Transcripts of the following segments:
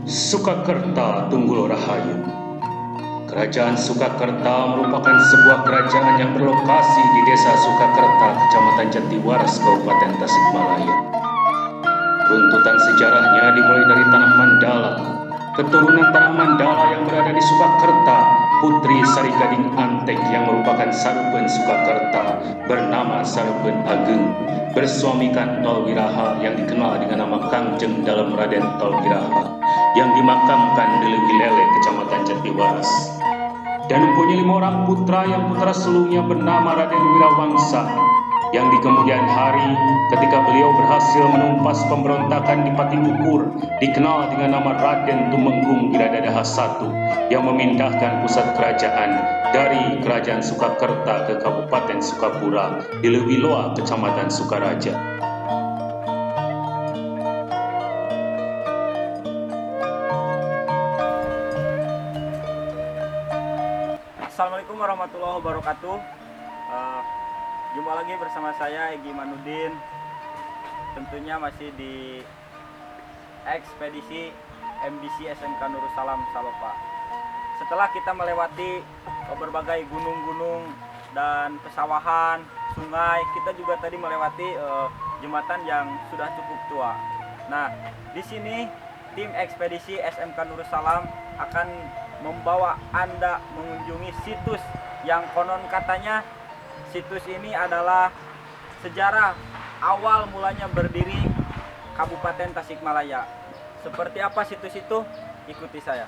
Sukakerta Tunggul Rahayu. Kerajaan Sukakerta merupakan sebuah kerajaan yang berlokasi di Desa Sukakerta, Kecamatan Jatiwaras, Kabupaten Tasikmalaya. Runtutan sejarahnya dimulai dari Tanah Mandala. Keturunan Tanah Mandala yang berada di Sukakerta, Putri Sarigading Antek yang merupakan Sarupen Sukakerta bernama Sarupen Ageng, bersuamikan Tol Wiraha yang dikenal dengan nama Kangjeng Dalem Raden Tol Wiraha, yang dimakamkan di Lewilele, Kecamatan Jatiwaras. Dan mempunyai 5 orang putra yang putra sulungnya bernama Raden Wirawangsa, yang di kemudian hari ketika beliau berhasil menumpas pemberontakan di Pati Ukur dikenal dengan nama Raden Tumenggung Wiradadaha I, yang memindahkan pusat kerajaan dari Kerajaan Sukakerta ke Kabupaten Sukapura di Lewiloa, Kecamatan Sukaraja. Assalamualaikum warahmatullahi wabarakatuh. Jumpa lagi bersama saya Egy Manudin. Tentunya masih di ekspedisi MDC SMK Nursalam Salopa. Setelah kita melewati berbagai gunung-gunung dan pesawahan, sungai, kita juga tadi melewati jembatan yang sudah cukup tua. Nah, di sini tim ekspedisi SMK Nursalam akan membawa Anda mengunjungi situs yang konon katanya situs ini adalah sejarah awal mulanya berdiri Kabupaten Tasikmalaya. Seperti apa situs itu? Ikuti saya.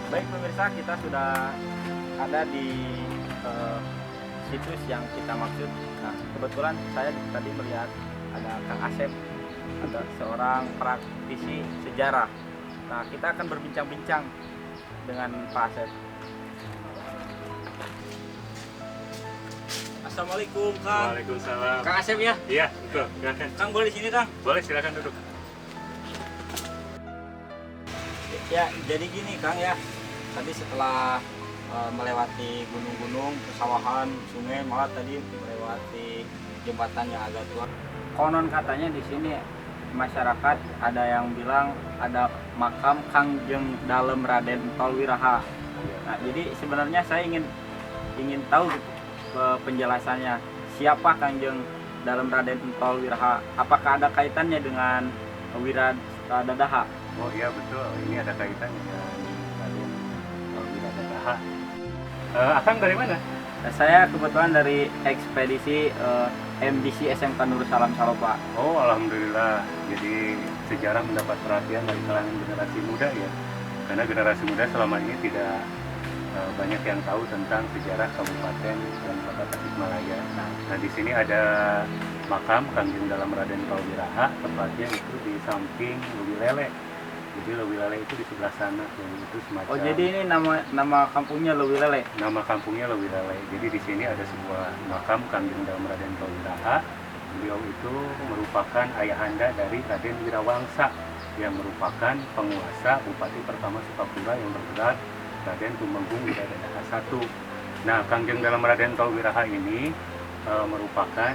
Baik pemirsa, kita sudah ada di situs yang kita maksud. Nah, kebetulan saya tadi melihat ada Kang Asep, ada seorang praktisi sejarah. Nah, kita akan berbincang-bincang dengan Pak Asep. Assalamualaikum Kang. Waalaikumsalam. Kang Asep ya? Iya, betul. Silakan. Kang boleh di sini Kang? Boleh, silakan duduk. Ya, jadi gini Kang ya. Tadi setelah melewati gunung-gunung, pesawahan, sungai, malah tadi melewati jembatan yang agak tua. Konon katanya di sini masyarakat ada yang bilang ada makam Kangjeng Dalem Raden Tol Wiraha. Nah, jadi sebenarnya saya ingin tahu penjelasannya. Siapa Kangjeng Dalem Raden Tol Wiraha? Apakah ada kaitannya dengan Wiradadaha? Oh iya, betul. Ini ada kaitannya dengan Raden Wiradadaha. Akang dari mana? Saya kebetulan dari ekspedisi MDC SMK Nursalam Salopa. Oh, alhamdulillah. Jadi sejarah mendapat perhatian dari kalangan generasi muda ya. Karena generasi muda selama ini tidak banyak yang tahu tentang sejarah Kabupaten dan Kota Tasikmalaya. Nah, di sini ada makam Kangjeng Dalem Raden Tol Wiraha, tepatnya itu di samping Lewilele. Jadi Lewilele itu di sebelah sana, itu semacam. Oh, jadi ini nama kampungnya Lewilele. Nama kampungnya Lewilele. Jadi di sini ada sebuah makam Kangjeng Dalem Raden Tol Wiraha. Beliau itu merupakan ayahanda dari Raden Wirawangsa yang merupakan penguasa Bupati pertama Sukapura yang bergelar Raden Tumenggung Wiradadaha I. Nah, Kangjeng Dalem Raden Tol Wiraha ini merupakan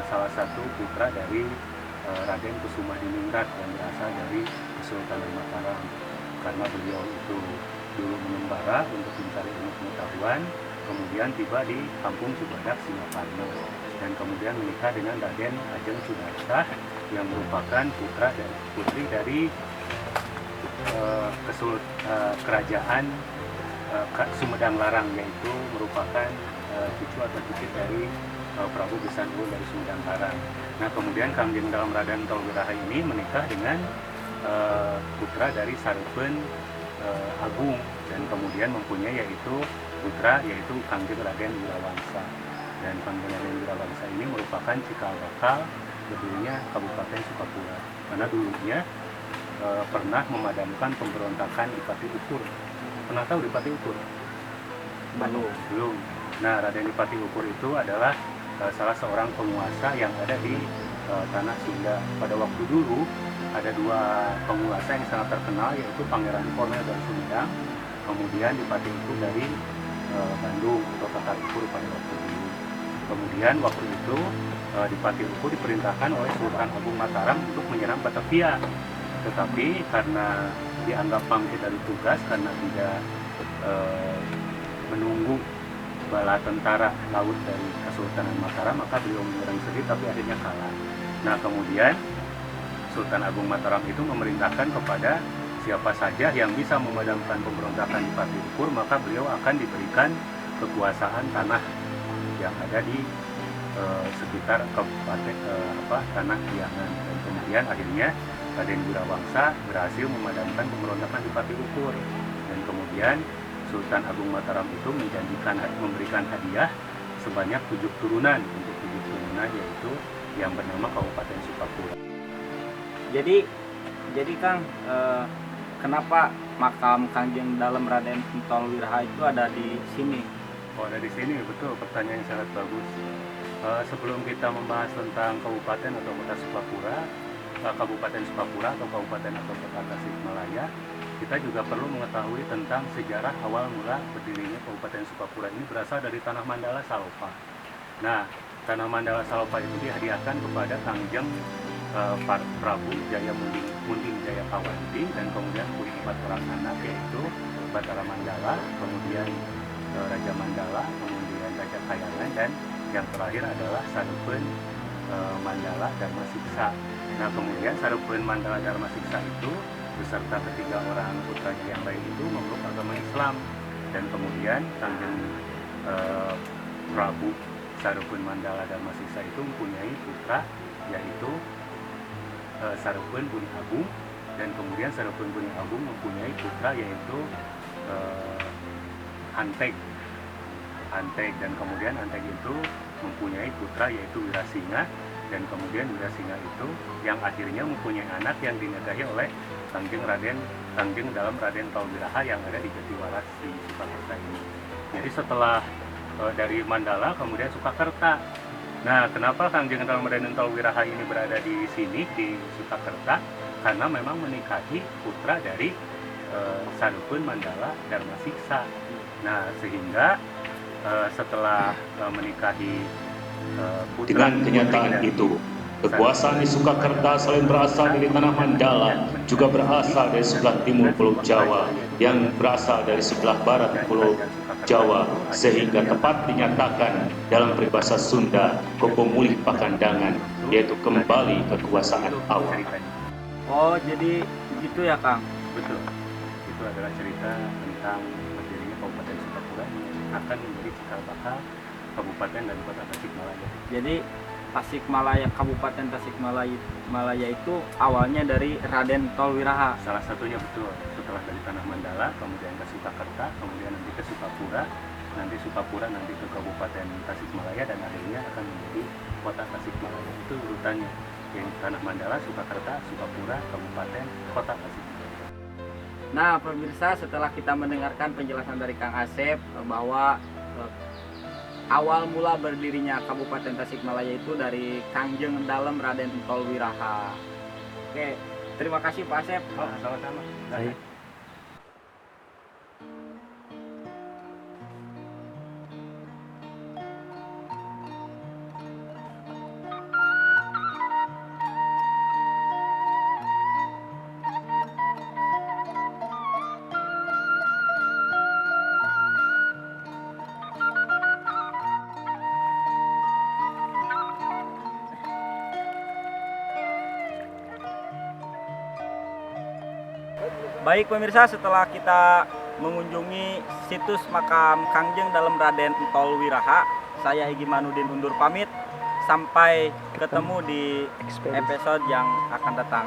salah satu putra dari Raden Kusumah-Diningrat yang berasal dari Kesultanan Mataram. Karena beliau itu dulu mengembara untuk mencari ilmu pengetahuan, kemudian tiba di kampung Cibadak, Singaparna, dan kemudian menikah dengan Raden Ajeng Sudarsa yang merupakan putra dan putri dari kerajaan Sumedang Larang, yaitu merupakan cucu atau cicit dari Prabu Besanur dari Sumedang Larang. Nah, kemudian Kangjeng Dalem Raden Tol Wiraha ini menikah dengan putra dari Sarupen Agung, dan kemudian mempunyai putra yaitu Kangjeng Raden Wirawangsa. Dan Kangjeng Raden Wirawangsa ini merupakan cikal bakal berdirinya Kabupaten Sukapura, karena dulunya pernah memadamkan pemberontakan di Pati Ukur. Pernah tahu di Pati Ukur? Belum. Nah, Raden Pati Ukur itu adalah salah seorang penguasa yang ada di tanah Sunda. Pada waktu dulu ada dua penguasa yang sangat terkenal, yaitu Pangeran Kornel dan Sumedang, kemudian Dipati Iku dari Bandung atau Tatar Ukur pada waktu dulu. Kemudian waktu itu Dipati Iku diperintahkan oleh Sultan Agung Mataram untuk menyerang Batavia, tetapi karena dianggap bangkit dari tugas karena tidak menunggu bala tentara laut dari Kesultanan Mataram, maka beliau menyerang sendiri tapi akhirnya kalah. Nah kemudian Sultan Agung Mataram itu memerintahkan kepada siapa saja yang bisa memadamkan pemberontakan di Pati Ukur, maka beliau akan diberikan kekuasaan tanah yang ada di sekitar kabupaten tanah Piangan. Dan kemudian akhirnya Raden Wirawangsa berhasil memadamkan pemberontakan di Pati Ukur. Dan kemudian Sultan Agung Mataram itu memberikan hadiah sebanyak 7 turunan. Untuk 7 turunan yaitu yang bernama Kabupaten Sukapura. Jadi Kang, kenapa makam Kangjeng Dalem Raden Entol Wiraha itu ada di sini? Oh, ada di sini, betul. Pertanyaan yang sangat bagus. Sebelum kita membahas tentang kabupaten atau kota Sukapura, Kabupaten Sukapura atau kabupaten atau kota Tasikmalaya, kita juga perlu mengetahui tentang sejarah awal mula berdirinya Kabupaten Sukapura ini berasal dari Tanah Mandala Salopa. Nah, Tanah Mandala Salopa itu dihadiahkan kepada Kangjeng Prabu Jaya Munding Jaya Kawanti, dan kemudian punya 4 orang anak, yaitu Batara Mandala, kemudian Raja Mandala, kemudian Raja Kayangan, dan yang terakhir adalah Sarupen Mandala Dharma Siksa. Nah kemudian Sarupen Mandala Dharma Siksa itu beserta ketiga orang putranya yang lain itu memeluk agama Islam, dan kemudian Kangjeng Prabu Sarupen Mandala Dharma Siksa itu mempunyai putra, yaitu Sarupen Buni Agung, dan kemudian Sarupen Buni Agung mempunyai putra, yaitu Anteg, dan kemudian Anteg itu mempunyai putra, yaitu Wirasinga, dan kemudian Wirasinga itu yang akhirnya mempunyai anak yang dinikahi oleh Kangjeng Dalem Raden Entol Wiraha yang ada di Jatiwaras di Surakarta ini. Jadi setelah dari Mandala kemudian Surakarta. Nah, kenapa Kangjeng Dalem Raden Entol Wiraha ini berada di sini di Surakarta? Karena memang menikahi putra dari Sarupen Mandala Dharma Siksa. Nah, sehingga setelah menikahi putra, Dengan kenyataan itu, kekuasaan di Surakarta selain berasal dari Tanah Mandala, juga berasal dari sebelah timur Pulau Jawa, yang berasal dari sebelah barat Pulau Jawa, sehingga tepat dinyatakan dalam peribahasa Sunda, Kopomulih Pakandangan, yaitu kembali kekuasaan awal. Oh, jadi gitu ya Kang? Betul. Itu adalah cerita tentang berdirinya Kabupaten Sukapura yang akan menjadi cikal bakal Kabupaten dan Kota Tasikmalaya. Jadi Tasikmalaya, Kabupaten Tasikmalaya itu awalnya dari Raden Entol Wiraha. Salah satunya betul. Setelah dari Tanah Mandala, kemudian ke Surakarta, kemudian nanti ke Sukapura, nanti ke Kabupaten Tasikmalaya, dan akhirnya akan menjadi Kota Tasikmalaya. Itu urutannya. Yang Tanah Mandala, Surakarta, Sukapura, Kabupaten, Kota Tasikmalaya. Nah, pemirsa, setelah kita mendengarkan penjelasan dari Kang Asep bahwa awal mula berdirinya Kabupaten Tasikmalaya itu dari Kangjeng Dalem Raden Entol Wiraha. Oke, terima kasih Pak Asep. Oh, sama-sama. Baik. Baik pemirsa, setelah kita mengunjungi situs makam Kangjeng Dalem Raden Entol Wiraha, saya Igi Manudin undur pamit. Sampai ketemu di episode yang akan datang.